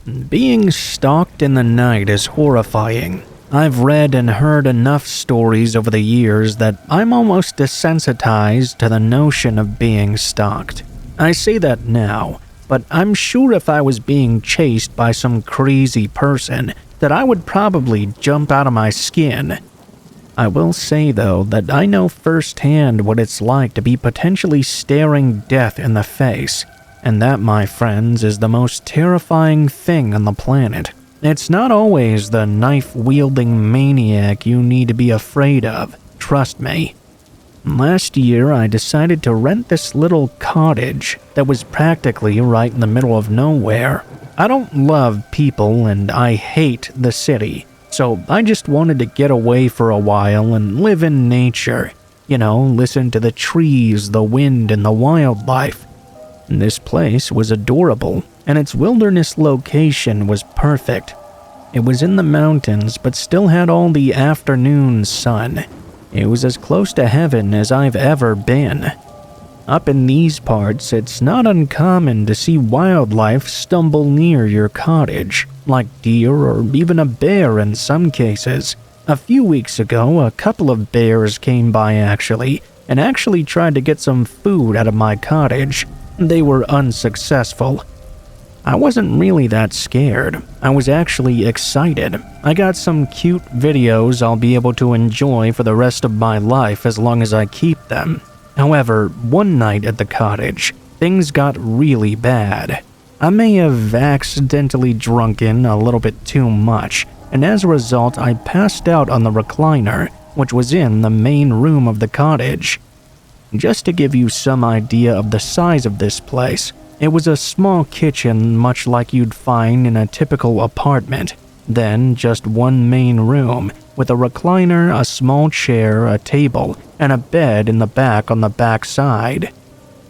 Being stalked in the night is horrifying. I've read and heard enough stories over the years that I'm almost desensitized to the notion of being stalked. I say that now, but I'm sure if I was being chased by some crazy person, that I would probably jump out of my skin. I will say though that I know firsthand what it's like to be potentially staring death in the face, and that, my friends, is the most terrifying thing on the planet. It's not always the knife-wielding maniac you need to be afraid of, trust me. Last year, I decided to rent this little cottage that was practically right in the middle of nowhere. I don't love people and I hate the city, so I just wanted to get away for a while and live in nature. Listen to the trees, the wind, and the wildlife. This place was adorable, and its wilderness location was perfect. It was in the mountains, but still had all the afternoon sun. It was as close to heaven as I've ever been. Up in these parts, it's not uncommon to see wildlife stumble near your cottage, like deer or even a bear in some cases. A few weeks ago, a couple of bears came by and actually tried to get some food out of my cottage. They were unsuccessful. I wasn't really that scared. I was actually excited. I got some cute videos I'll be able to enjoy for the rest of my life as long as I keep them. However, one night at the cottage, things got really bad. I may have accidentally drunken a little bit too much, and as a result, I passed out on the recliner, which was in the main room of the cottage. Just to give you some idea of the size of this place, it was a small kitchen much like you'd find in a typical apartment, then just one main room with a recliner, a small chair, a table, and a bed in the back on the back side.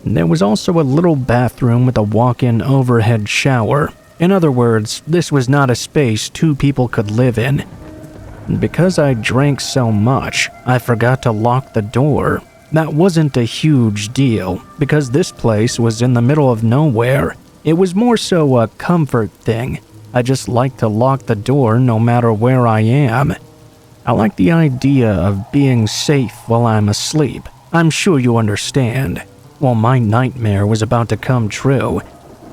There was also a little bathroom with a walk-in overhead shower. In other words, this was not a space two people could live in. Because I drank so much, I forgot to lock the door. That wasn't a huge deal, because this place was in the middle of nowhere. It was more so a comfort thing. I just like to lock the door no matter where I am. I like the idea of being safe while I'm asleep. I'm sure you understand. Well, my nightmare was about to come true,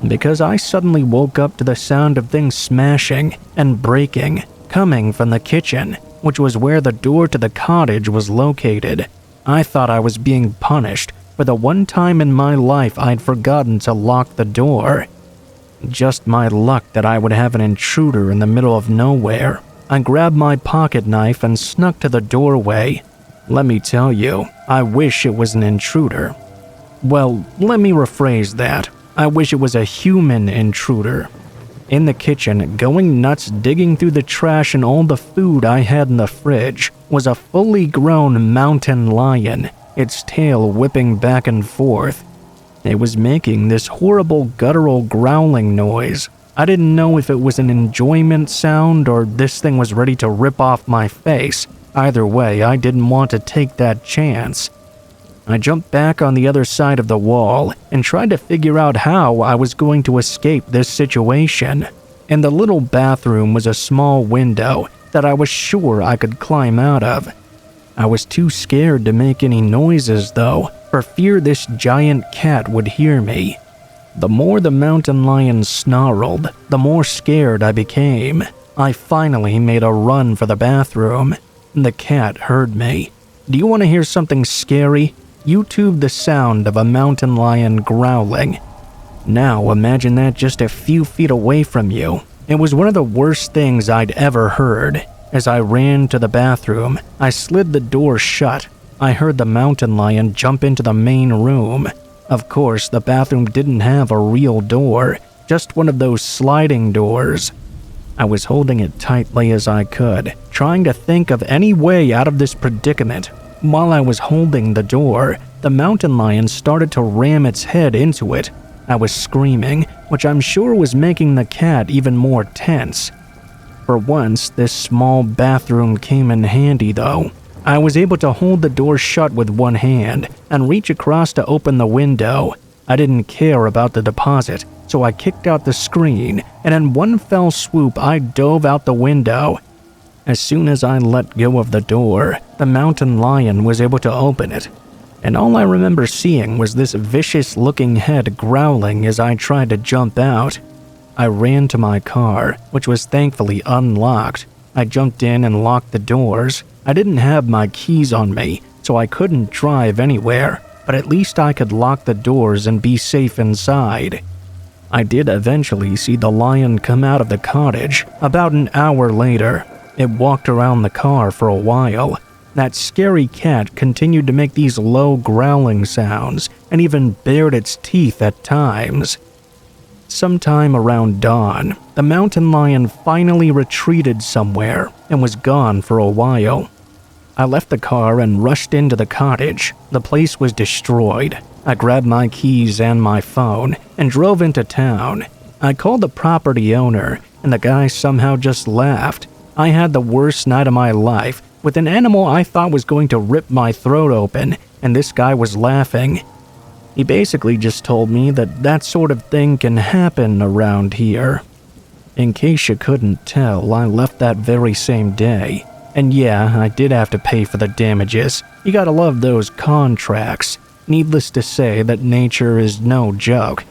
because I suddenly woke up to the sound of things smashing and breaking, coming from the kitchen, which was where the door to the cottage was located. I thought I was being punished for the one time in my life I'd forgotten to lock the door. Just my luck that I would have an intruder in the middle of nowhere. I grabbed my pocket knife and snuck to the doorway. Let me tell you, I wish it was an intruder. Well, let me rephrase that. I wish it was a human intruder. In the kitchen, going nuts digging through the trash and all the food I had in the fridge, was a fully grown mountain lion, its tail whipping back and forth. It was making this horrible guttural growling noise. I didn't know if it was an enjoyment sound or this thing was ready to rip off my face. Either way, I didn't want to take that chance. I jumped back on the other side of the wall and tried to figure out how I was going to escape this situation. In the little bathroom was a small window that I was sure I could climb out of. I was too scared to make any noises though, for fear this giant cat would hear me. The more the mountain lion snarled, the more scared I became. I finally made a run for the bathroom. The cat heard me. Do you want to hear something scary? YouTube the sound of a mountain lion growling. Now imagine that just a few feet away from you. It was one of the worst things I'd ever heard. As I ran to the bathroom, I slid the door shut. I heard the mountain lion jump into the main room. Of course, the bathroom didn't have a real door, just one of those sliding doors. I was holding it tightly as I could, trying to think of any way out of this predicament. While I was holding the door, the mountain lion started to ram its head into it. I was screaming, which I'm sure was making the cat even more tense. For once, this small bathroom came in handy though. I was able to hold the door shut with one hand and reach across to open the window. I didn't care about the deposit, so I kicked out the screen, and in one fell swoop I dove out the window. As soon as I let go of the door, the mountain lion was able to open it, and all I remember seeing was this vicious-looking head growling as I tried to jump out. I ran to my car, which was thankfully unlocked. I jumped in and locked the doors. I didn't have my keys on me, so I couldn't drive anywhere, but at least I could lock the doors and be safe inside. I did eventually see the lion come out of the cottage about an hour later. It walked around the car for a while. That scary cat continued to make these low growling sounds and even bared its teeth at times. Sometime around dawn, the mountain lion finally retreated somewhere and was gone for a while. I left the car and rushed into the cottage. The place was destroyed. I grabbed my keys and my phone and drove into town. I called the property owner, and the guy somehow just laughed. I had the worst night of my life with an animal I thought was going to rip my throat open, and this guy was laughing. He basically just told me that that sort of thing can happen around here. In case you couldn't tell, I left that very same day. And yeah, I did have to pay for the damages. You gotta love those contracts. Needless to say that nature is no joke.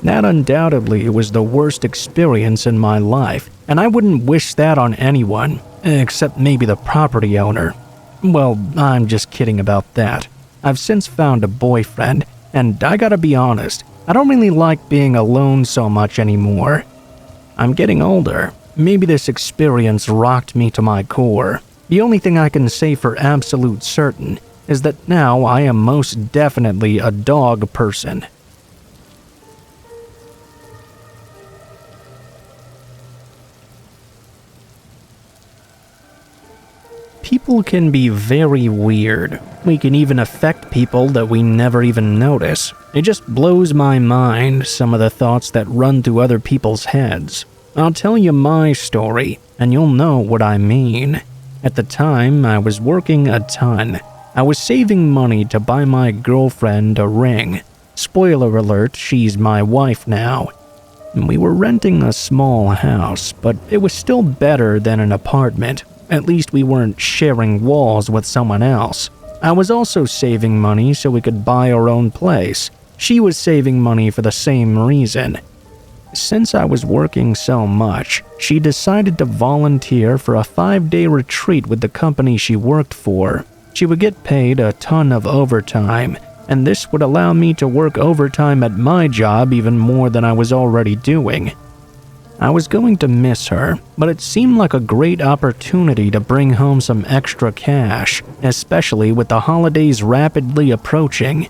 That undoubtedly was the worst experience in my life, and I wouldn't wish that on anyone, except maybe the property owner. Well, I'm just kidding about that. I've since found a boyfriend, and I gotta be honest, I don't really like being alone so much anymore. I'm getting older. Maybe this experience rocked me to my core. The only thing I can say for absolute certain is that now I am most definitely a dog person. People can be very weird. We can even affect people that we never even notice. It just blows my mind, some of the thoughts that run through other people's heads. I'll tell you my story, and you'll know what I mean. At the time, I was working a ton. I was saving money to buy my girlfriend a ring. Spoiler alert, she's my wife now. We were renting a small house, but it was still better than an apartment. At least we weren't sharing walls with someone else. I was also saving money so we could buy our own place. She was saving money for the same reason. Since I was working so much, she decided to volunteer for a 5-day retreat with the company she worked for. She would get paid a ton of overtime, and this would allow me to work overtime at my job even more than I was already doing. I was going to miss her, but it seemed like a great opportunity to bring home some extra cash, especially with the holidays rapidly approaching.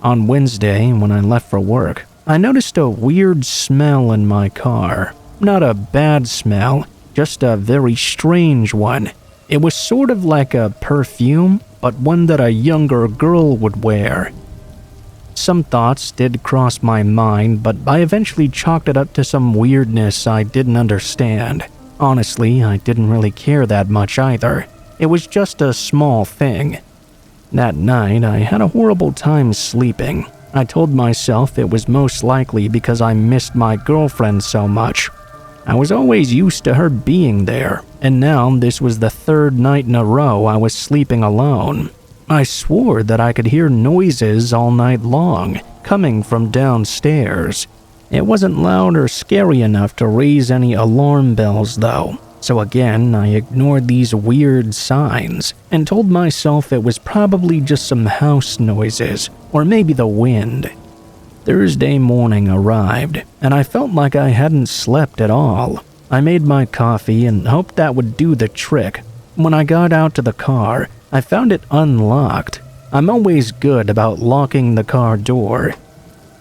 On Wednesday, when I left for work, I noticed a weird smell in my car. Not a bad smell, just a very strange one. It was sort of like a perfume, but one that a younger girl would wear. Some thoughts did cross my mind, but I eventually chalked it up to some weirdness I didn't understand. Honestly, I didn't really care that much either. It was just a small thing. That night, I had a horrible time sleeping. I told myself it was most likely because I missed my girlfriend so much. I was always used to her being there, and now this was the 3rd night in a row I was sleeping alone. I swore that I could hear noises all night long, coming from downstairs. It wasn't loud or scary enough to raise any alarm bells though, so again I ignored these weird signs and told myself it was probably just some house noises, or maybe the wind. Thursday morning arrived, and I felt like I hadn't slept at all. I made my coffee and hoped that would do the trick. When I got out to the car, I found it unlocked. I'm always good about locking the car door.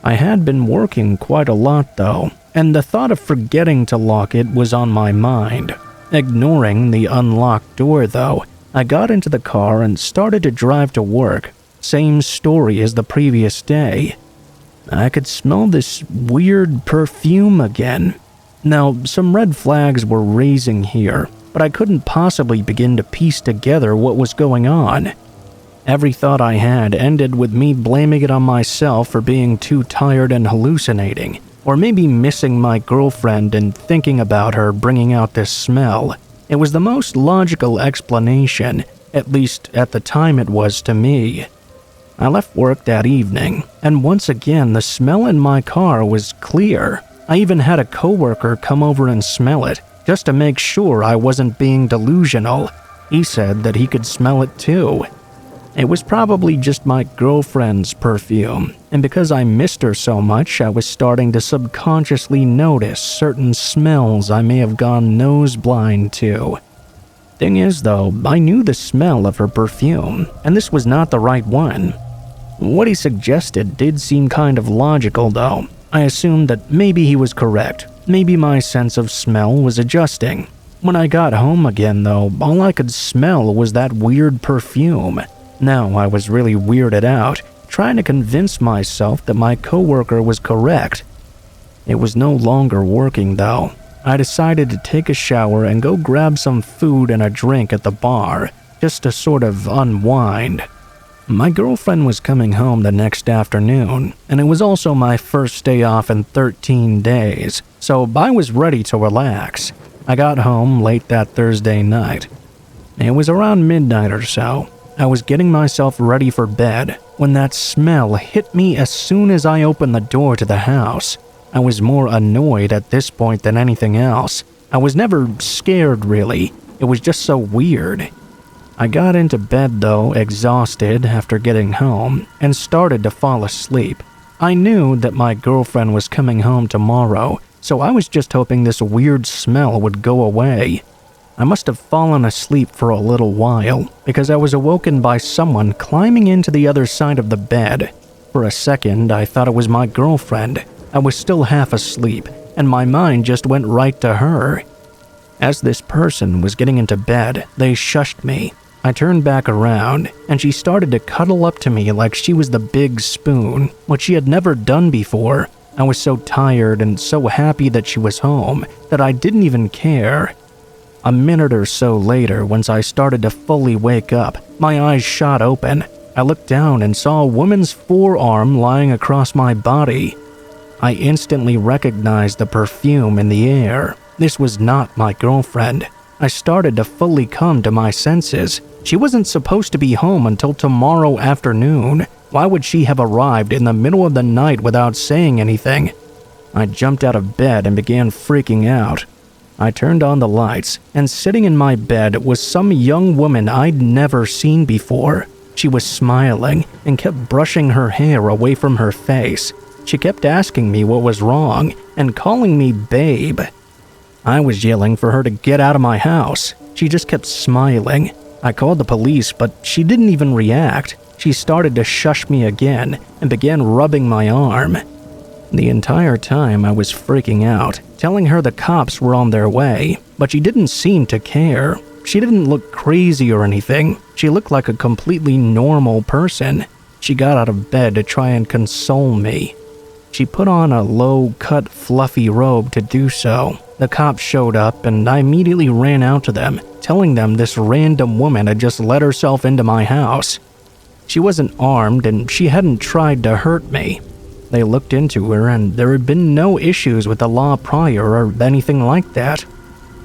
I had been working quite a lot though, and the thought of forgetting to lock it was on my mind. Ignoring the unlocked door though, I got into the car and started to drive to work. Same story as the previous day. I could smell this weird perfume again. Now, some red flags were raising here, but I couldn't possibly begin to piece together what was going on. Every thought I had ended with me blaming it on myself for being too tired and hallucinating, or maybe missing my girlfriend and thinking about her bringing out this smell. It was the most logical explanation, at least at the time it was to me. I left work that evening, and once again the smell in my car was clear. I even had a coworker come over and smell it, just to make sure I wasn't being delusional. He said that he could smell it too. It was probably just my girlfriend's perfume, and because I missed her so much, I was starting to subconsciously notice certain smells I may have gone nose blind to. Thing is though, I knew the smell of her perfume, and this was not the right one. What he suggested did seem kind of logical though. I assumed that maybe he was correct. Maybe my sense of smell was adjusting. When I got home again though, all I could smell was that weird perfume. Now I was really weirded out, trying to convince myself that my coworker was correct. It was no longer working though. I decided to take a shower and go grab some food and a drink at the bar, just to sort of unwind. My girlfriend was coming home the next afternoon, and it was also my first day off in 13 days, so I was ready to relax. I got home late that Thursday night. It was around midnight or so. I was getting myself ready for bed when that smell hit me as soon as I opened the door to the house. I was more annoyed at this point than anything else. I was never scared really, it was just so weird. I got into bed though, exhausted after getting home, and started to fall asleep. I knew that my girlfriend was coming home tomorrow, so I was just hoping this weird smell would go away. I must have fallen asleep for a little while, because I was awoken by someone climbing into the other side of the bed. For a second, I thought it was my girlfriend. I was still half asleep, and my mind just went right to her. As this person was getting into bed, they shushed me. I turned back around, and she started to cuddle up to me like she was the big spoon, which she had never done before. I was so tired and so happy that she was home that I didn't even care. A minute or so later, once I started to fully wake up, my eyes shot open. I looked down and saw a woman's forearm lying across my body. I instantly recognized the perfume in the air. This was not my girlfriend. I started to fully come to my senses. She wasn't supposed to be home until tomorrow afternoon. Why would she have arrived in the middle of the night without saying anything? I jumped out of bed and began freaking out. I turned on the lights, and sitting in my bed was some young woman I'd never seen before. She was smiling and kept brushing her hair away from her face. She kept asking me what was wrong and calling me babe. I was yelling for her to get out of my house. She just kept smiling. I called the police, but she didn't even react. She started to shush me again and began rubbing my arm. The entire time I was freaking out, telling her the cops were on their way, but she didn't seem to care. She didn't look crazy or anything. She looked like a completely normal person. She got out of bed to try and console me. She put on a low-cut, fluffy robe to do so. The cops showed up, and I immediately ran out to them, telling them this random woman had just let herself into my house. She wasn't armed, and she hadn't tried to hurt me. They looked into her, and there had been no issues with the law prior or anything like that.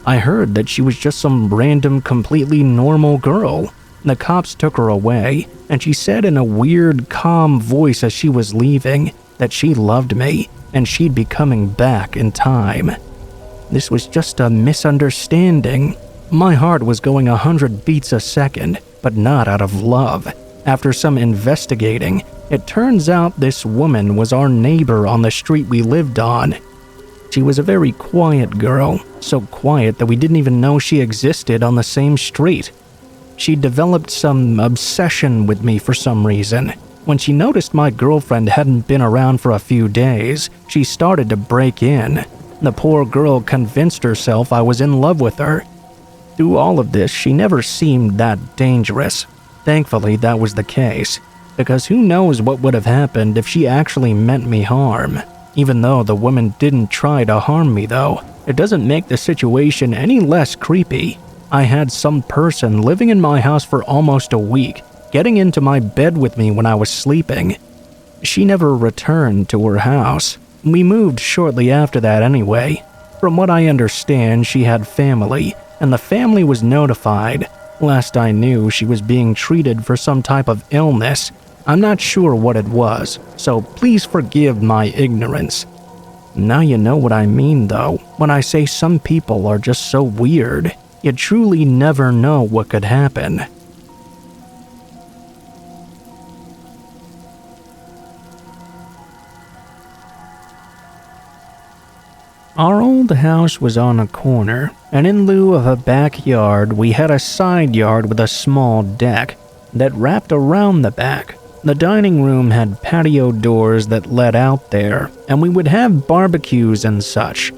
I heard that she was just some random, completely normal girl. The cops took her away, and she said in a weird, calm voice as she was leaving that she loved me, and she'd be coming back in time. This was just a misunderstanding. My heart was going 100 beats a second, but not out of love. After some investigating, it turns out this woman was our neighbor on the street we lived on. She was a very quiet girl, so quiet that we didn't even know she existed on the same street. She developed some obsession with me for some reason. When she noticed my girlfriend hadn't been around for a few days, she started to break in. The poor girl convinced herself I was in love with her. Through all of this, she never seemed that dangerous. Thankfully, that was the case, because who knows what would have happened if she actually meant me harm. Even though the woman didn't try to harm me though, it doesn't make the situation any less creepy. I had some person living in my house for almost a week, getting into my bed with me when I was sleeping. She never returned to her house. We moved shortly after that anyway. From what I understand, she had family, and the family was notified. Last I knew, she was being treated for some type of illness. I'm not sure what it was, so please forgive my ignorance. Now you know what I mean, though, when I say some people are just so weird. You truly never know what could happen. Our old house was on a corner, and in lieu of a backyard, we had a side yard with a small deck that wrapped around the back. The dining room had patio doors that led out there, and we would have barbecues and such.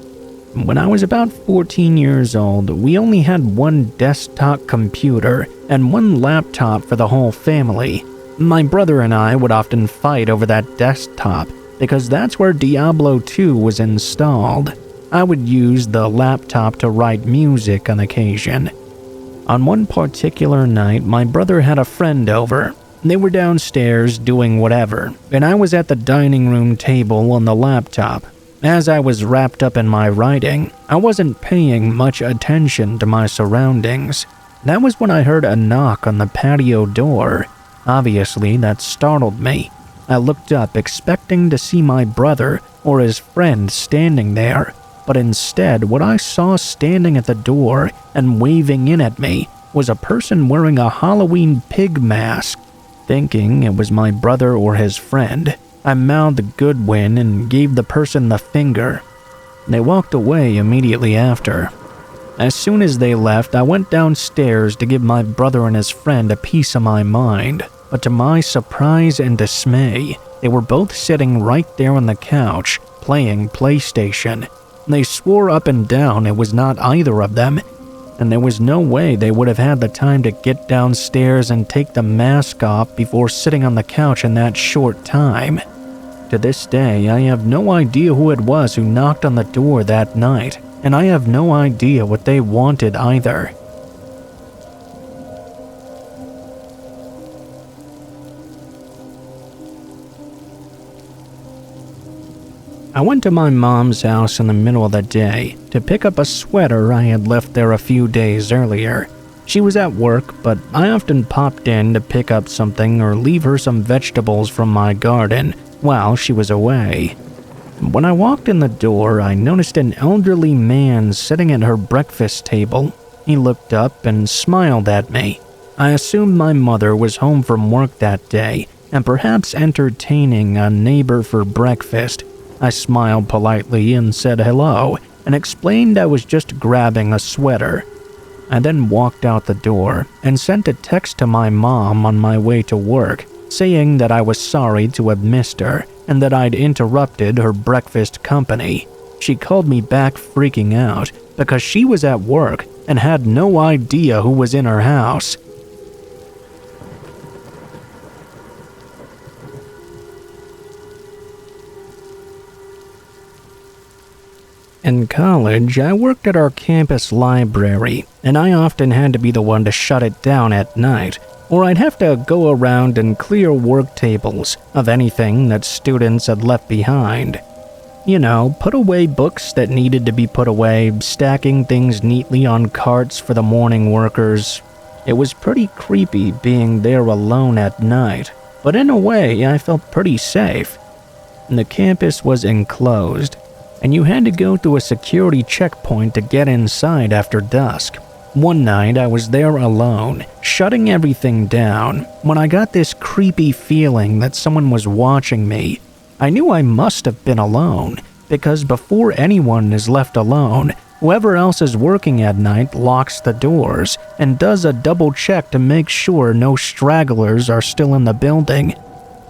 When I was about 14 years old, we only had one desktop computer and one laptop for the whole family. My brother and I would often fight over that desktop because that's where Diablo 2 was installed. I would use the laptop to write music on occasion. On one particular night, my brother had a friend over. They were downstairs doing whatever, and I was at the dining room table on the laptop. As I was wrapped up in my writing, I wasn't paying much attention to my surroundings. That was when I heard a knock on the patio door. Obviously, that startled me. I looked up expecting to see my brother or his friend standing there, but instead what I saw standing at the door and waving in at me was a person wearing a Halloween pig mask. Thinking it was my brother or his friend, I mouthed Goodwin and gave the person the finger. They walked away immediately after. As soon as they left, I went downstairs to give my brother and his friend a piece of my mind, but to my surprise and dismay, they were both sitting right there on the couch, playing PlayStation. They swore up and down it was not either of them, and there was no way they would have had the time to get downstairs and take the mask off before sitting on the couch in that short time. To this day, I have no idea who it was who knocked on the door that night, and I have no idea what they wanted either. I went to my mom's house in the middle of the day to pick up a sweater I had left there a few days earlier. She was at work, but I often popped in to pick up something or leave her some vegetables from my garden while she was away. When I walked in the door, I noticed an elderly man sitting at her breakfast table. He looked up and smiled at me. I assumed my mother was home from work that day and perhaps entertaining a neighbor for breakfast. I smiled politely and said hello and explained I was just grabbing a sweater. I then walked out the door and sent a text to my mom on my way to work saying that I was sorry to have missed her and that I'd interrupted her breakfast company. She called me back freaking out because she was at work and had no idea who was in her house. In college, I worked at our campus library, and I often had to be the one to shut it down at night, or I'd have to go around and clear work tables of anything that students had left behind. You know, put away books that needed to be put away, stacking things neatly on carts for the morning workers. It was pretty creepy being there alone at night, but in a way, I felt pretty safe. The campus was enclosed, and you had to go through a security checkpoint to get inside after dusk. One night, I was there alone, shutting everything down, when I got this creepy feeling that someone was watching me. I knew I must have been alone, because before anyone is left alone, whoever else is working at night locks the doors and does a double check to make sure no stragglers are still in the building.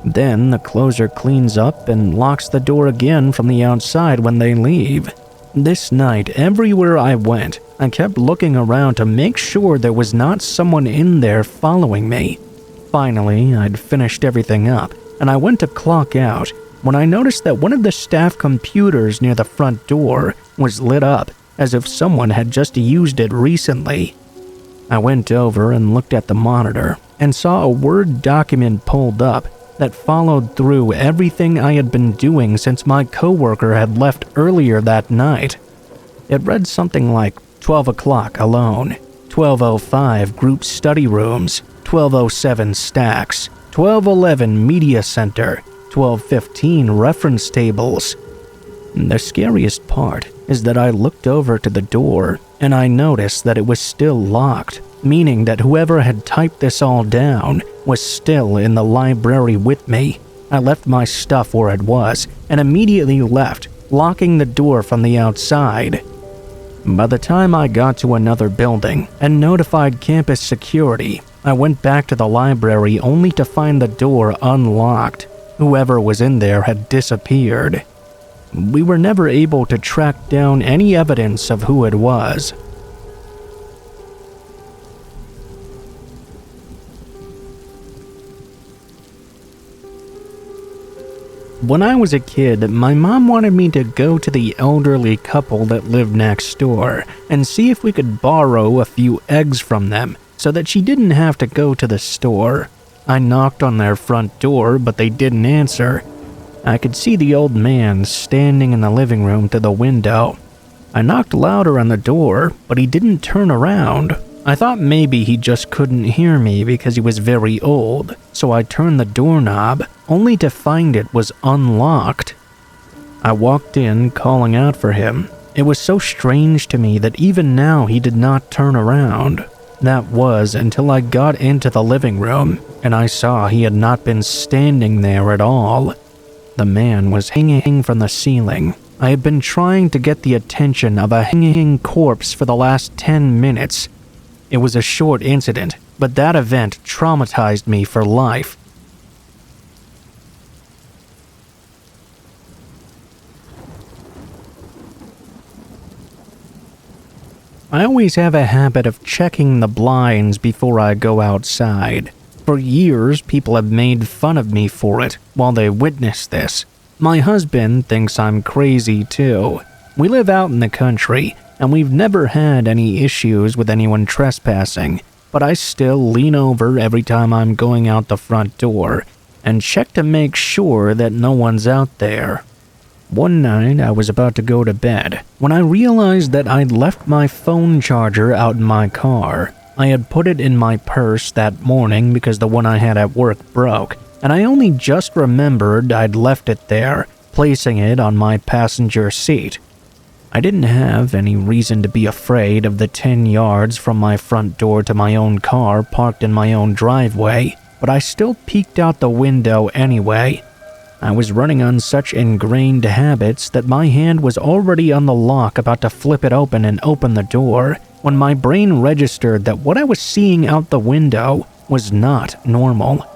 Then the closer cleans up and locks the door again from the outside when they leave. This night, everywhere I went, I kept looking around to make sure there was not someone in there following me. Finally, I'd finished everything up, and I went to clock out when I noticed that one of the staff computers near the front door was lit up as if someone had just used it recently. I went over and looked at the monitor and saw a Word document pulled up that followed through everything I had been doing since my coworker had left earlier that night. It read something like 12 o'clock alone, 12:05 group study rooms, 12:07 stacks, 12:11 media center, 12:15 reference tables. The scariest part is that I looked over to the door and I noticed that it was still locked, meaning that whoever had typed this all down was still in the library with me. I left my stuff where it was and immediately left, locking the door from the outside. By the time I got to another building and notified campus security, I went back to the library only to find the door unlocked. Whoever was in there had disappeared. We were never able to track down any evidence of who it was. When I was a kid, my mom wanted me to go to the elderly couple that lived next door and see if we could borrow a few eggs from them so that she didn't have to go to the store. I knocked on their front door, but they didn't answer. I could see the old man standing in the living room through the window. I knocked louder on the door, but he didn't turn around. I thought maybe he just couldn't hear me because he was very old, so I turned the doorknob, only to find it was unlocked. I walked in, calling out for him. It was so strange to me that even now he did not turn around. That was until I got into the living room, and I saw he had not been standing there at all. The man was hanging from the ceiling. I had been trying to get the attention of a hanging corpse for the last 10 minutes. It was a short incident, but that event traumatized me for life. I always have a habit of checking the blinds before I go outside. For years, people have made fun of me for it while they witness this. My husband thinks I'm crazy too. We live out in the country, and we've never had any issues with anyone trespassing, but I still lean over every time I'm going out the front door and check to make sure that no one's out there. One night, I was about to go to bed when I realized that I'd left my phone charger out in my car. I had put it in my purse that morning because the one I had at work broke, and I only just remembered I'd left it there, placing it on my passenger seat. I didn't have any reason to be afraid of the 10 yards from my front door to my own car parked in my own driveway, but I still peeked out the window anyway. I was running on such ingrained habits that my hand was already on the lock about to flip it open and open the door when my brain registered that what I was seeing out the window was not normal.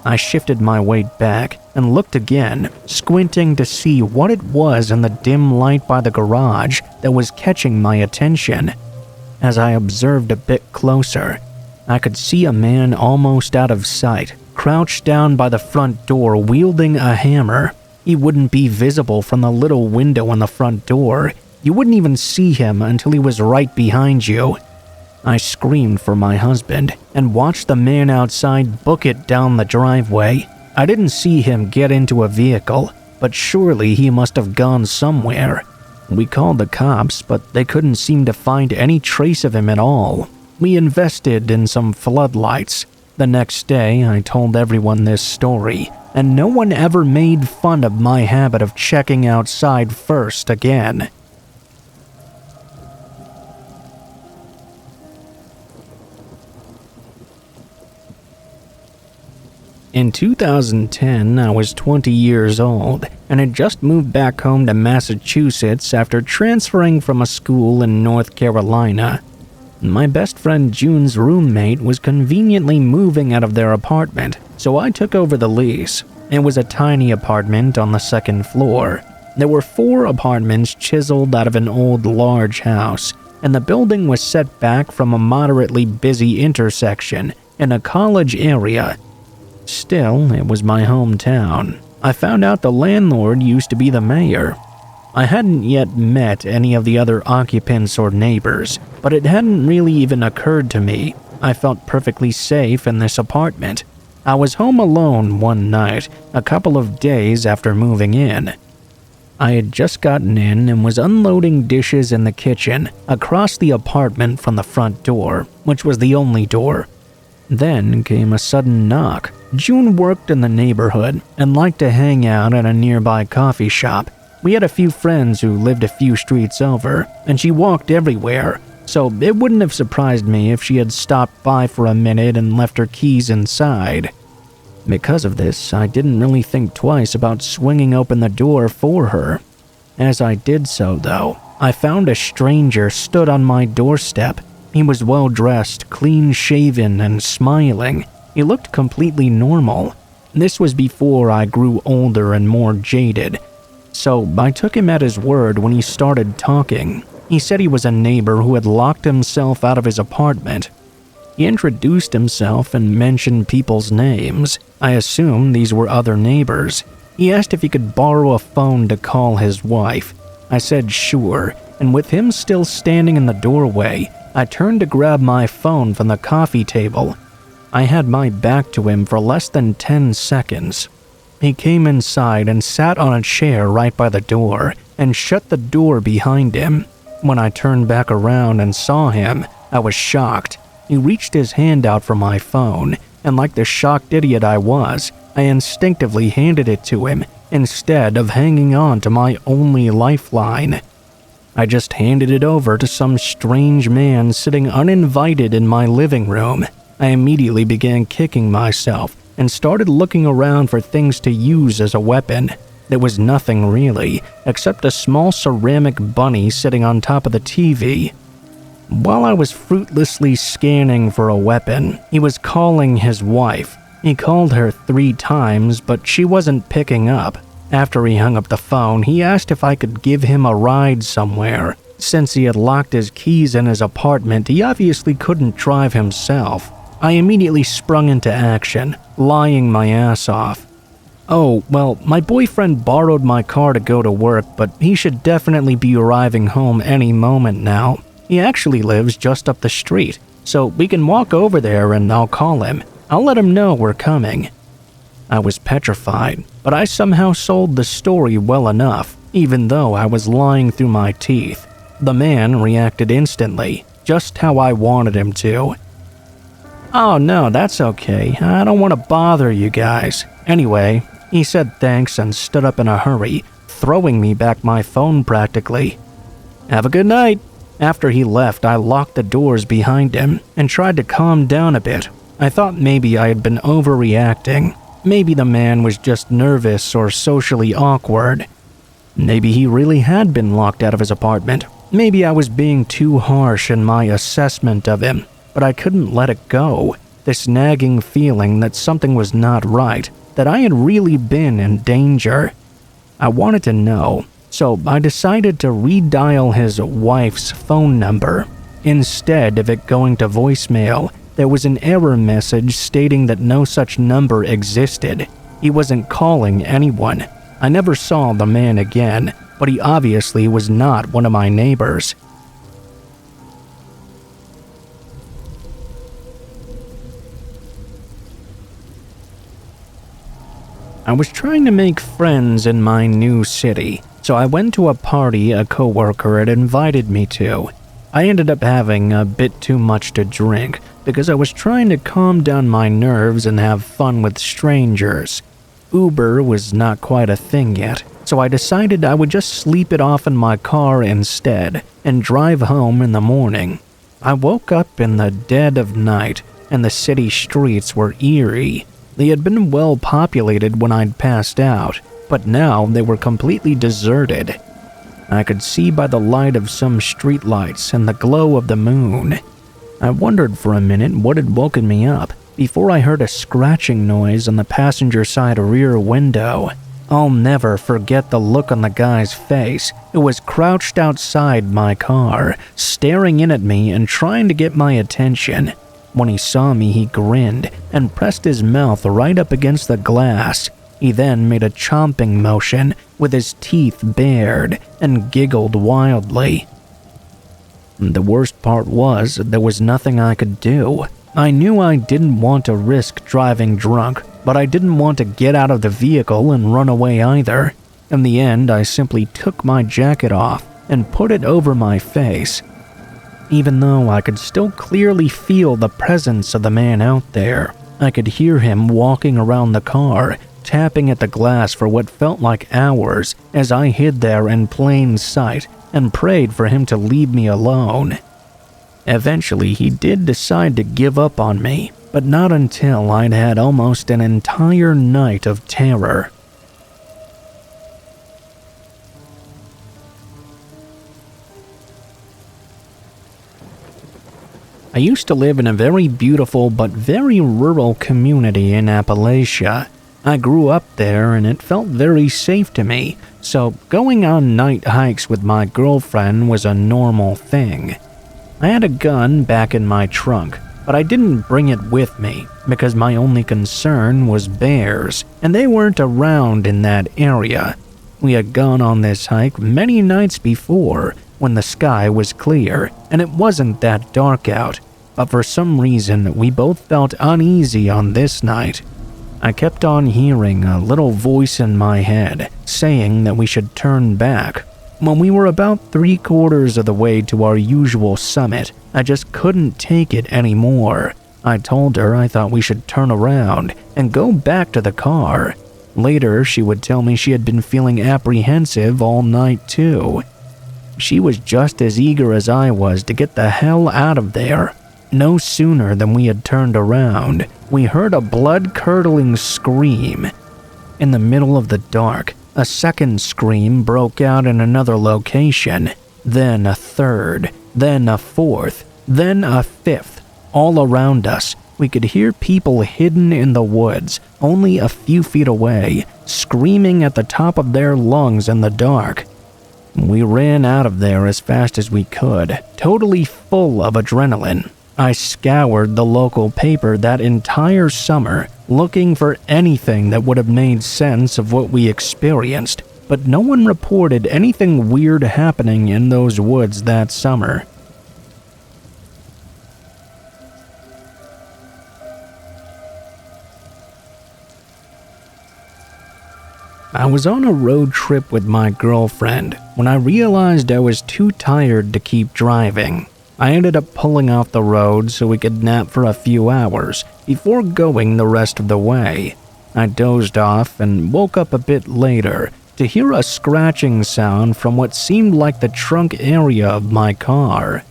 I shifted my weight back and looked again, squinting to see what it was in the dim light by the garage that was catching my attention. As I observed a bit closer, I could see a man almost out of sight, crouched down by the front door wielding a hammer. He wouldn't be visible from the little window on the front door. You wouldn't even see him until he was right behind you. I screamed for my husband and watched the man outside book it down the driveway. I didn't see him get into a vehicle, but surely he must have gone somewhere. We called the cops, but they couldn't seem to find any trace of him at all. We invested in some floodlights. The next day, I told everyone this story, and no one ever made fun of my habit of checking outside first again. In 2010, I was 20 years old and had just moved back home to Massachusetts after transferring from a school in North Carolina. My best friend June's roommate was conveniently moving out of their apartment, so I took over the lease. It was a tiny apartment on the second floor. There were 4 apartments chiseled out of an old large house, and the building was set back from a moderately busy intersection in a college area. Still, it was my hometown. I found out the landlord used to be the mayor. I hadn't yet met any of the other occupants or neighbors, but it hadn't really even occurred to me. I felt perfectly safe in this apartment. I was home alone one night, a couple of days after moving in. I had just gotten in and was unloading dishes in the kitchen across the apartment from the front door, which was the only door. Then came a sudden knock. June worked in the neighborhood and liked to hang out at a nearby coffee shop. We had a few friends who lived a few streets over, and she walked everywhere, so it wouldn't have surprised me if she had stopped by for a minute and left her keys inside. Because of this, I didn't really think twice about swinging open the door for her. As I did so, though, I found a stranger stood on my doorstep. He was well-dressed, clean-shaven, and smiling. He looked completely normal. This was before I grew older and more jaded, so I took him at his word when he started talking. He said he was a neighbor who had locked himself out of his apartment. He introduced himself and mentioned people's names. I assumed these were other neighbors. He asked if he could borrow a phone to call his wife. I said sure, and with him still standing in the doorway, I turned to grab my phone from the coffee table. I had my back to him for less than 10 seconds. He came inside and sat on a chair right by the door and shut the door behind him. When I turned back around and saw him, I was shocked. He reached his hand out for my phone, and like the shocked idiot I was, I instinctively handed it to him instead of hanging on to my only lifeline. I just handed it over to some strange man sitting uninvited in my living room. I immediately began kicking myself and started looking around for things to use as a weapon. There was nothing really, except a small ceramic bunny sitting on top of the TV. While I was fruitlessly scanning for a weapon, he was calling his wife. He called her 3 times, but she wasn't picking up. After he hung up the phone, he asked if I could give him a ride somewhere. Since he had locked his keys in his apartment, he obviously couldn't drive himself. I immediately sprung into action, lying my ass off. Oh, well, my boyfriend borrowed my car to go to work, but he should definitely be arriving home any moment now. He actually lives just up the street, so we can walk over there and I'll call him. I'll let him know we're coming. I was petrified, but I somehow sold the story well enough, even though I was lying through my teeth. The man reacted instantly, just how I wanted him to. Oh no, that's okay. I don't want to bother you guys. Anyway, he said thanks and stood up in a hurry, throwing me back my phone practically. Have a good night. After he left, I locked the doors behind him and tried to calm down a bit. I thought maybe I had been overreacting. Maybe the man was just nervous or socially awkward. Maybe he really had been locked out of his apartment. Maybe I was being too harsh in my assessment of him. But I couldn't let it go. This nagging feeling that something was not right, that I had really been in danger. I wanted to know, so I decided to redial his wife's phone number. Instead of it going to voicemail, there was an error message stating that no such number existed. He wasn't calling anyone. I never saw the man again, but he obviously was not one of my neighbors. I was trying to make friends in my new city, so I went to a party a coworker had invited me to. I ended up having a bit too much to drink because I was trying to calm down my nerves and have fun with strangers. Uber was not quite a thing yet, so I decided I would just sleep it off in my car instead and drive home in the morning. I woke up in the dead of night, and the city streets were eerie. They had been well populated when I'd passed out, but now they were completely deserted. I could see by the light of some streetlights and the glow of the moon. I wondered for a minute what had woken me up before I heard a scratching noise on the passenger side rear window. I'll never forget the look on the guy's face who was crouched outside my car, staring in at me and trying to get my attention. When he saw me, he grinned and pressed his mouth right up against the glass. He then made a chomping motion with his teeth bared and giggled wildly. The worst part was there was nothing I could do. I knew I didn't want to risk driving drunk, but I didn't want to get out of the vehicle and run away either. In the end, I simply took my jacket off and put it over my face. Even though I could still clearly feel the presence of the man out there, I could hear him walking around the car, tapping at the glass for what felt like hours as I hid there in plain sight and prayed for him to leave me alone. Eventually, he did decide to give up on me, but not until I'd had almost an entire night of terror. I used to live in a very beautiful but very rural community in Appalachia. I grew up there and it felt very safe to me, so going on night hikes with my girlfriend was a normal thing. I had a gun back in my trunk, but I didn't bring it with me because my only concern was bears, and they weren't around in that area. We had gone on this hike many nights before when the sky was clear and it wasn't that dark out, but for some reason we both felt uneasy on this night. I kept on hearing a little voice in my head saying that we should turn back. When we were about 3/4 of the way to our usual summit, I just couldn't take it anymore. I told her I thought we should turn around and go back to the car. Later, she would tell me she had been feeling apprehensive all night too. She was just as eager as I was to get the hell out of there. No sooner than we had turned around, we heard a blood-curdling scream. In the middle of the dark, a second scream broke out in another location, then a third, then a fourth, then a fifth. All around us, we could hear people hidden in the woods, only a few feet away, screaming at the top of their lungs in the dark. We ran out of there as fast as we could, totally full of adrenaline. I scoured the local paper that entire summer, looking for anything that would have made sense of what we experienced, but no one reported anything weird happening in those woods that summer. I was on a road trip with my girlfriend when I realized I was too tired to keep driving. I ended up pulling off the road so we could nap for a few hours before going the rest of the way. I dozed off and woke up a bit later to hear a scratching sound from what seemed like the trunk area of my car.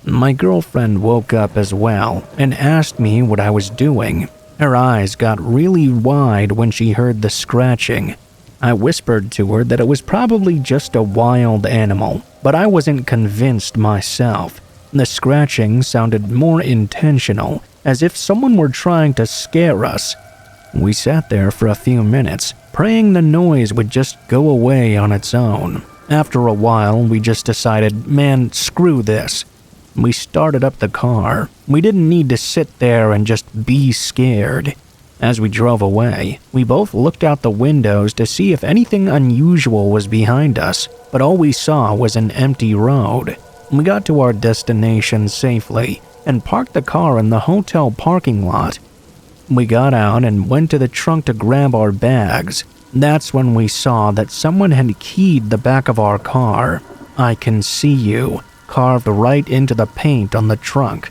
My girlfriend woke up as well and asked me what I was doing. Her eyes got really wide when she heard the scratching. I whispered to her that it was probably just a wild animal, but I wasn't convinced myself. The scratching sounded more intentional, as if someone were trying to scare us. We sat there for a few minutes, praying the noise would just go away on its own. After a while, we just decided, man, screw this. We started up the car. We didn't need to sit there and just be scared. As we drove away, we both looked out the windows to see if anything unusual was behind us, but all we saw was an empty road. We got to our destination safely and parked the car in the hotel parking lot. We got out and went to the trunk to grab our bags. That's when we saw that someone had keyed the back of our car. "I can see you," carved right into the paint on the trunk.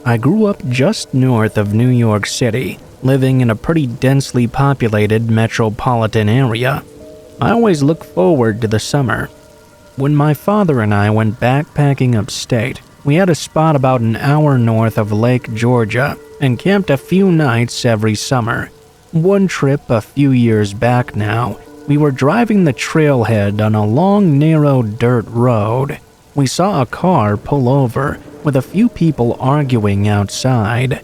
I grew up just north of New York City, living in a pretty densely populated metropolitan area. I always look forward to the summer. When my father and I went backpacking upstate, we had a spot about an hour north of Lake Georgia and camped a few nights every summer. One trip a few years back now, we were driving the trailhead on a long, narrow dirt road. We saw a car pull over with a few people arguing outside.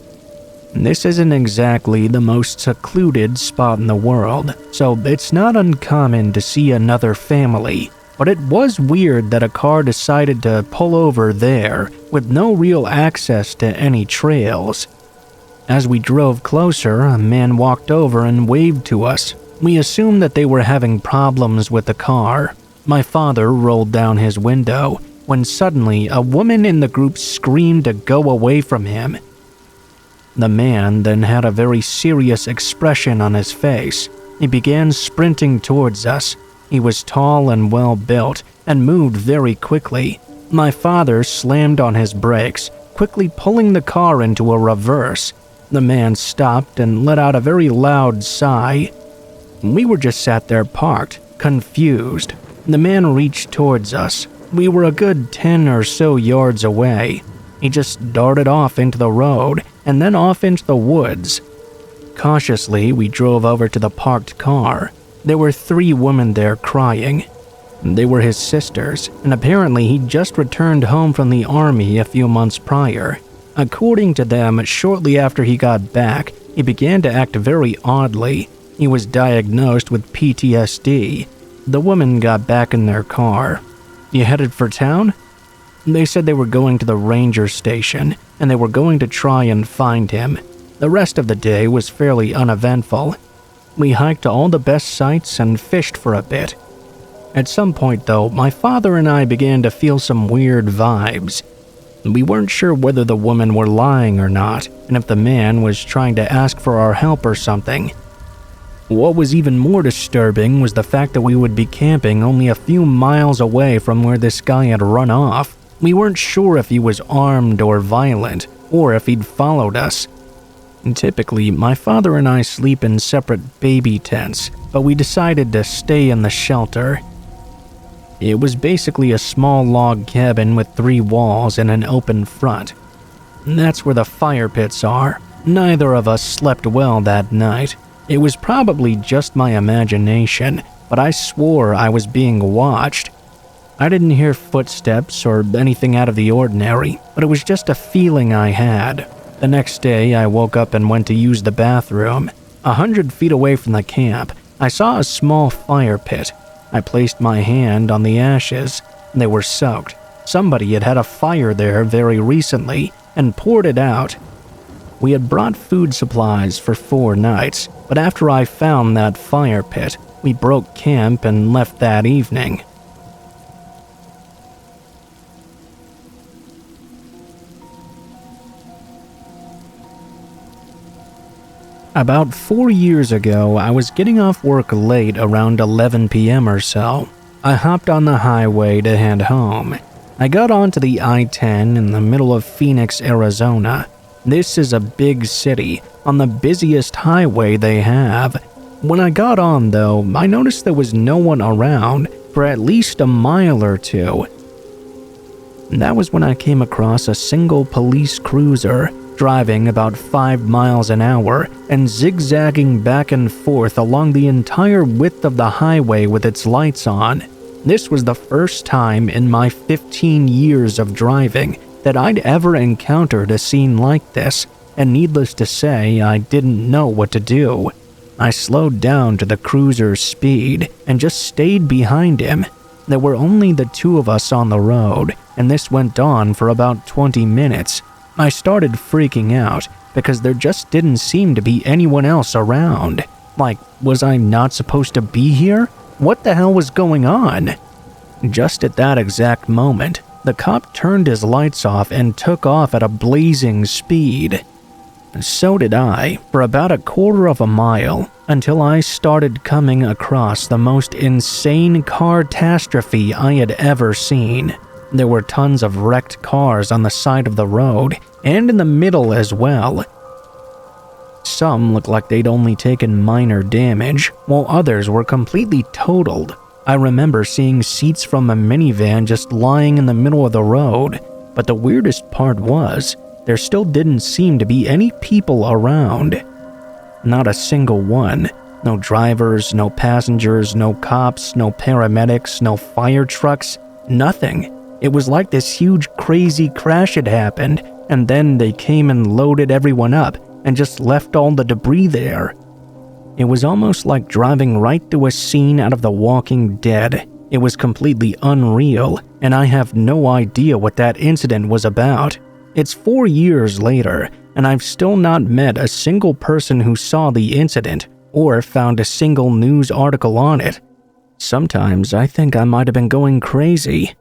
This isn't exactly the most secluded spot in the world, so it's not uncommon to see another family, but it was weird that a car decided to pull over there with no real access to any trails. As we drove closer, a man walked over and waved to us. We assumed that they were having problems with the car. My father rolled down his window when suddenly a woman in the group screamed to go away from him. The man then had a very serious expression on his face. He began sprinting towards us. He was tall and well built and moved very quickly. My father slammed on his brakes, quickly pulling the car into a reverse. The man stopped and let out a very loud sigh. We were just sat there parked, confused. The man reached towards us. We were a good 10 or so yards away. He just darted off into the road and then off into the woods. Cautiously, we drove over to the parked car. There were 3 women there crying. They were his sisters, and apparently he'd just returned home from the army a few months prior. According to them, shortly after he got back, he began to act very oddly. He was diagnosed with PTSD. The women got back in their car. "You headed for town?" They said they were going to the ranger station, and they were going to try and find him. The rest of the day was fairly uneventful. We hiked to all the best sites and fished for a bit. At some point, though, my father and I began to feel some weird vibes. We weren't sure whether the women were lying or not, and if the man was trying to ask for our help or something. What was even more disturbing was the fact that we would be camping only a few miles away from where this guy had run off. We weren't sure if he was armed or violent, or if he'd followed us. Typically, my father and I sleep in separate baby tents, but we decided to stay in the shelter. It was basically a small log cabin with 3 walls and an open front. That's where the fire pits are. Neither of us slept well that night. It was probably just my imagination, but I swore I was being watched. I didn't hear footsteps or anything out of the ordinary, but it was just a feeling I had. The next day, I woke up and went to use the bathroom. 100 feet away from the camp, I saw a small fire pit. I placed my hand on the ashes. They were soaked. Somebody had had a fire there very recently and poured it out. We had brought food supplies for 4 nights, but after I found that fire pit, we broke camp and left that evening. About 4 years ago, I was getting off work late around 11 p.m. or so. I hopped on the highway to head home. I got onto the I-10 in the middle of Phoenix, Arizona. This is a big city, on the busiest highway they have. When I got on, though, I noticed there was no one around for at least a mile or 2. That was when I came across a single police cruiser, driving about 5 miles an hour and zigzagging back and forth along the entire width of the highway with its lights on. This was the first time in my 15 years of driving that I'd ever encountered a scene like this, and needless to say, I didn't know what to do. I slowed down to the cruiser's speed and just stayed behind him. There were only the 2 of us on the road, and this went on for about 20 minutes. I started freaking out because there just didn't seem to be anyone else around. Like, was I not supposed to be here? What the hell was going on? Just at that exact moment, the cop turned his lights off and took off at a blazing speed. So did I, for about a quarter of a mile, until I started coming across the most insane car-tastrophe I had ever seen. There were tons of wrecked cars on the side of the road, and in the middle as well. Some looked like they'd only taken minor damage, while others were completely totaled. I remember seeing seats from a minivan just lying in the middle of the road, but the weirdest part was, there still didn't seem to be any people around. Not a single one. No drivers, no passengers, no cops, no paramedics, no fire trucks, nothing. It was like this huge crazy crash had happened, and then they came and loaded everyone up and just left all the debris there. It was almost like driving right through a scene out of The Walking Dead. It was completely unreal, and I have no idea what that incident was about. It's 4 years later, and I've still not met a single person who saw the incident or found a single news article on it. Sometimes I think I might have been going crazy,